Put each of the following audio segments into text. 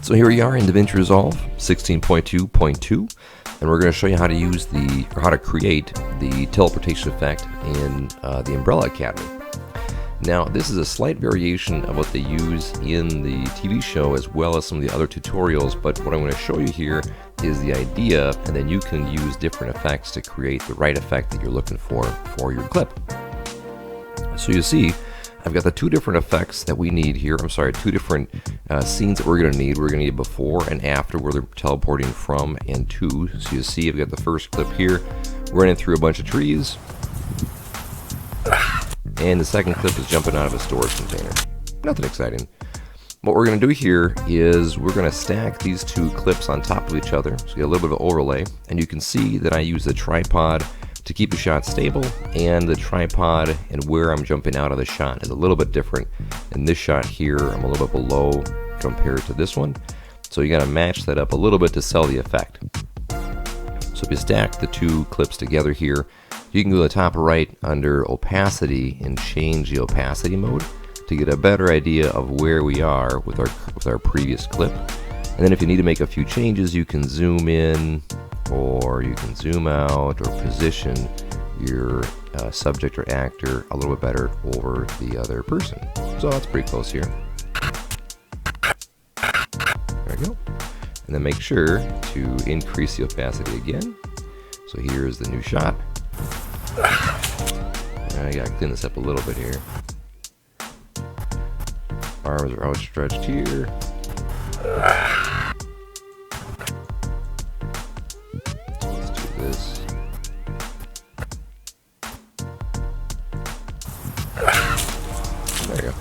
So here we are in Davinci Resolve 16.2.2, and we're going to show you how to use how to create the teleportation effect in the Umbrella Academy. Now, this is a slight variation of what they use in the TV show as well as some of the other tutorials, but what I'm going to show you here is the idea, and then you can use different effects to create the right effect that you're looking for your clip. So you see, I've got the two different effects that we need here. I'm sorry, two different scenes that we're going to need. We're going to need before and after where they're teleporting from and to. So you see, I've got the first clip here running through a bunch of trees. And the second clip is jumping out of a storage container. Nothing exciting. What we're going to do here is we're going to stack these two clips on top of each other. So you get a little bit of overlay. And you can see that I use the tripod to keep the shot stable, and the tripod and where I'm jumping out of the shot is a little bit different. In this shot here, I'm a little bit below compared to this one. So you got to match that up a little bit to sell the effect. So if you stack the two clips together here, you can go to the top right under opacity and change the opacity mode to get a better idea of where we are with our previous clip. And then if you need to make a few changes, you can zoom in, or you can zoom out, or position your subject or actor a little bit better over the other person. So that's pretty close here. There we go. And then make sure to increase the opacity again. So here's the new shot. I gotta clean this up a little bit here. Arms are outstretched here. There you go.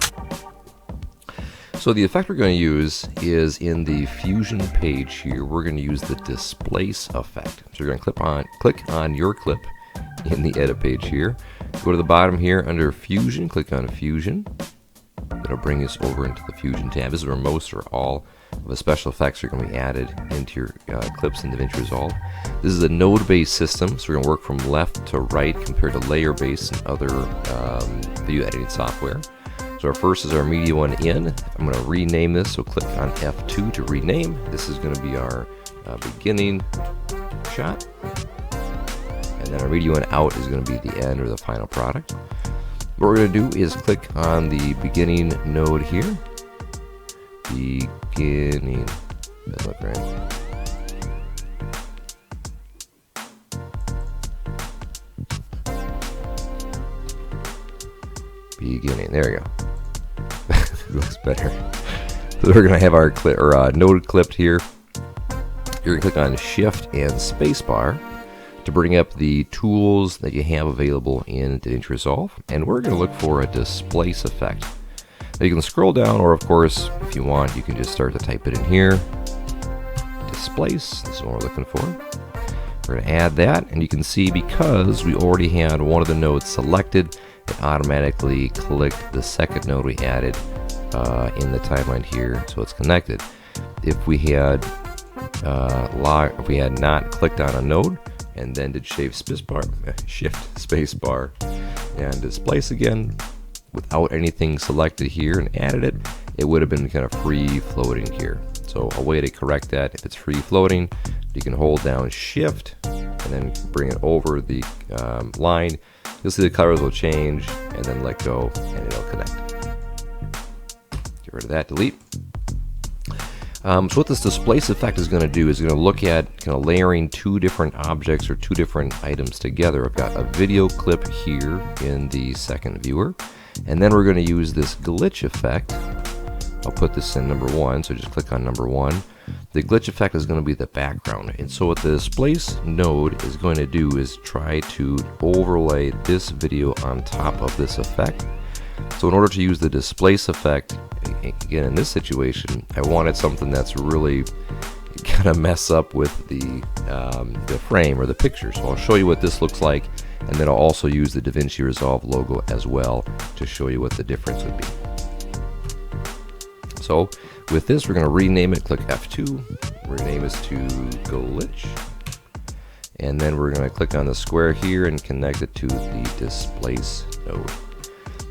So the effect we're going to use is in the Fusion page here. We're going to use the Displace Effect. So you're going to click on your clip in the Edit page here. Go to the bottom here under Fusion, click on Fusion. That'll bring us over into the Fusion tab. This is where most or all of the special effects are going to be added into your clips in Davinci Resolve. This is a node-based system, so we're going to work from left to right compared to layer-based and other video editing software. So our first is our media one in. I'm going to rename this, so click on F2 to rename. This is going to be our beginning shot. And then our media one out is going to be the end or the final product. What we're going to do is click on the beginning node here. Beginning. Doesn't look right. Beginning. There we go. It looks better. So we're going to have our node clipped here. You're going to click on Shift and Spacebar to bring up the tools that you have available in Davinci Resolve, and we're going to look for a Displace Effect. Now you can scroll down, or of course, if you want, you can just start to type it in here. Displace, this is what we're looking for. We're going to add that, and you can see because we already had one of the nodes selected, it automatically clicked the second node we added in the timeline here, so it's connected. If we had not clicked on a node and then did shift spacebar and displace again without anything selected here and added it, it would have been kind of free floating here. So a way to correct that, if it's free floating, you can hold down shift and then bring it over the line. You'll see the colors will change, and then let go and it'll connect. Get rid of that, delete. So what this Displace Effect is going to do is going to look at kind of layering two different objects or two different items together. I've got a video clip here in the second viewer, and then we're going to use this glitch effect. I'll put this in number 1, so just click on number 1. The glitch effect is going to be the background, and so what the Displace node is going to do is try to overlay this video on top of this effect. So in order to use the Displace Effect, again in this situation, I wanted something that's really gonna mess up with the frame or the picture. So I'll show you what this looks like, and then I'll also use the Davinci Resolve logo as well to show you what the difference would be. So with this, we're gonna rename it. Click F2, rename this to Glitch, and then we're gonna click on the square here and connect it to the Displace node.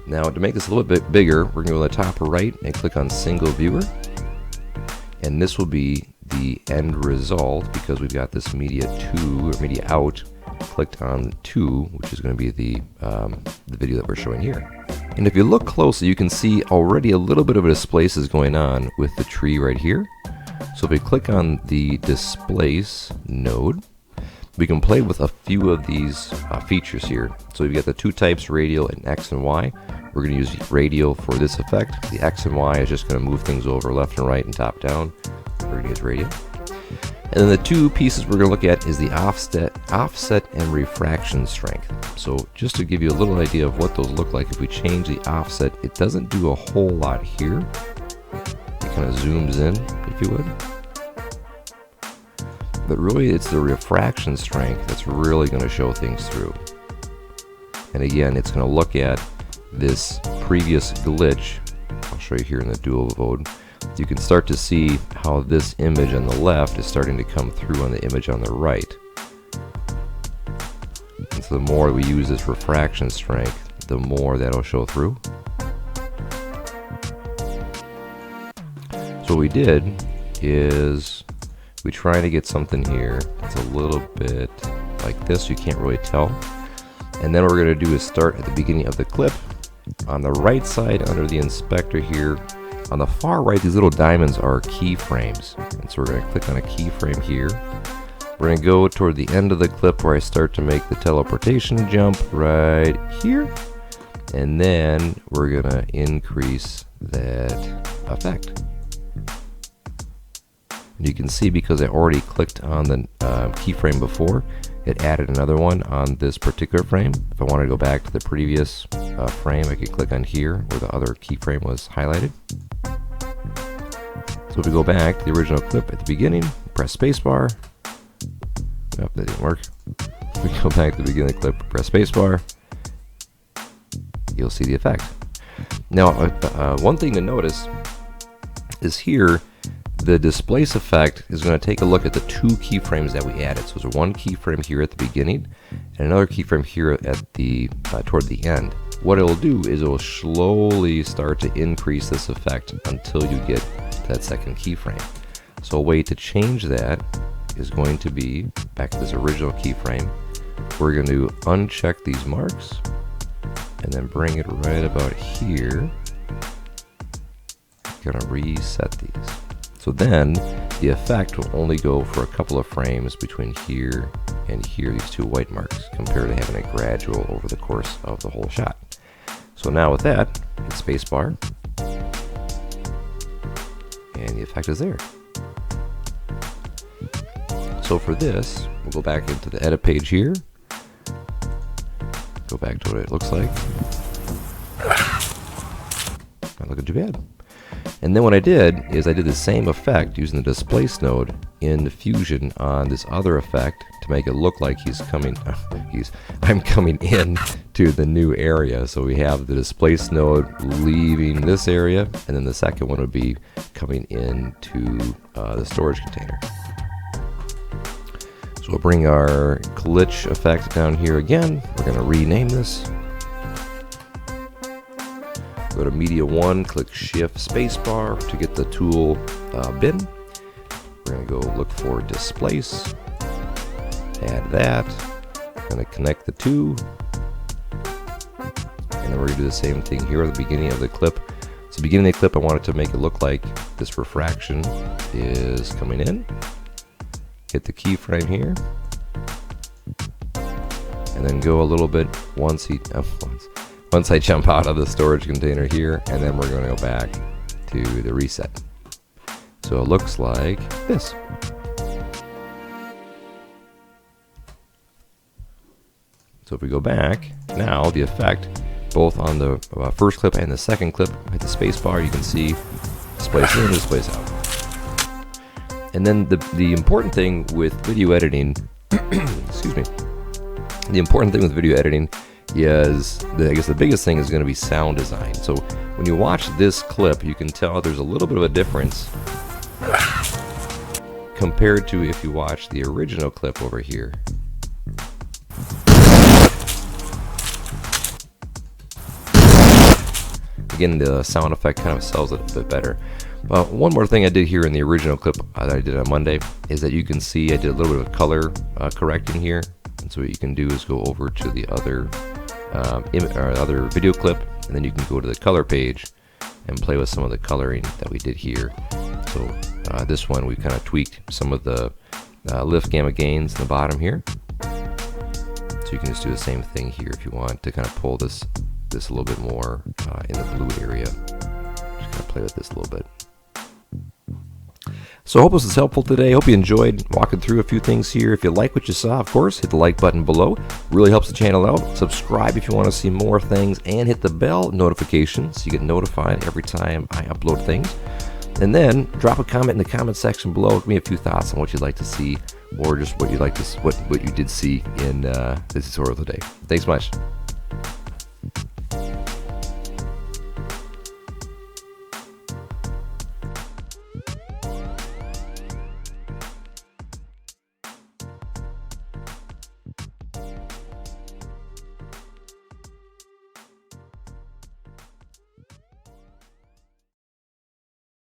Now to make this a little bit bigger, we're going to go to the top right and click on Single Viewer. and this will be the end result because we've got this media 2 or media out clicked on 2, which is going to be the video that we're showing here. And if you look closely, you can see already a little bit of a displace is going on with the tree right here. So if we click on the displace node, we can play with a few of these features here. So we've got the 2 types, radial and X and Y. We're going to use radial for this effect. The X and Y is just going to move things over left and right and top down. We're going to use radial. And then the 2 pieces we're going to look at is the offset and refraction strength. So just to give you a little idea of what those look like, if we change the offset, it doesn't do a whole lot here. It kind of zooms in, if you would. But really it's the refraction strength that's really going to show things through. And again, it's going to look at this previous glitch. I'll show you here in the dual mode. You can start to see how this image on the left is starting to come through on the image on the right. And so the more we use this refraction strength, the more that'll show through. So what we did is we try to get something here that's a little bit like this. You can't really tell. And then what we're going to do is start at the beginning of the clip. On the right side under the inspector here, on the far right, these little diamonds are keyframes. And so we're going to click on a keyframe here. We're going to go toward the end of the clip where I start to make the teleportation jump right here. And then we're going to increase that effect. And you can see because I already clicked on the keyframe before, it added another one on this particular frame. If I want to go back to the previous frame, I could click on here where the other keyframe was highlighted. So if we go back to the original clip at the beginning, press spacebar. Oh, that didn't work. If we go back to the beginning of the clip, press spacebar, you'll see the effect. Now, one thing to notice is here, the displace effect is going to take a look at the 2 keyframes that we added. So there's one keyframe here at the beginning and another keyframe here at the toward the end. What it'll do is it will slowly start to increase this effect until you get to that second keyframe. So a way to change that is going to be back to this original keyframe. We're going to uncheck these marks and then bring it right about here. Going to reset these. So then the effect will only go for a couple of frames between here and here, these 2 white marks, compared to having it gradual over the course of the whole shot. So now with that, hit spacebar, and the effect is there. So for this, we'll go back into the edit page here, go back to what it looks like. Not looking too bad. And then what I did is I did the same effect using the displace node in Fusion on this other effect to make it look like I'm coming in to the new area. So we have the displace node leaving this area, and then the second one would be coming into the storage container. So we'll bring our glitch effect down here again. We're going to rename this. Go to Media 1, click Shift Spacebar to get the tool bin. We're going to go look for Displace, add that, going to connect the 2, and then we're going to do the same thing here at the beginning of the clip. So beginning of the clip, I wanted to make it look like this refraction is coming in. Hit the keyframe here, and then go a little bit once I jump out of the storage container here, and then we're going to go back to the reset. So it looks like this. So if we go back, now the effect, both on the first clip and the second clip, hit the space bar, you can see displace in, displace out. And then the important thing with video editing, excuse me, the important thing with video editing is, I guess the biggest thing is going to be sound design. So when you watch this clip, you can tell there's a little bit of a difference compared to if you watch the original clip over here. Again, the sound effect kind of sells it a bit better. One more thing I did here in the original clip that I did on Monday is that you can see I did a little bit of color correcting here. And so what you can do is go over to the other other video clip, and then you can go to the color page and play with some of the coloring that we did here. So this one we kind of tweaked some of the lift gamma gains in the bottom here. So you can just do the same thing here if you want to kind of pull this a little bit more in the blue area. Just kind of play with this a little bit. So I hope this was helpful today. I hope you enjoyed walking through a few things here. If you like what you saw, of course, hit the like button below. Really helps the channel out. Subscribe if you want to see more things, and hit the bell notification so you get notified every time I upload things. And then drop a comment in the comment section below. Give me a few thoughts on what you'd like to see, or just what you did see in this tutorial today. Thanks much.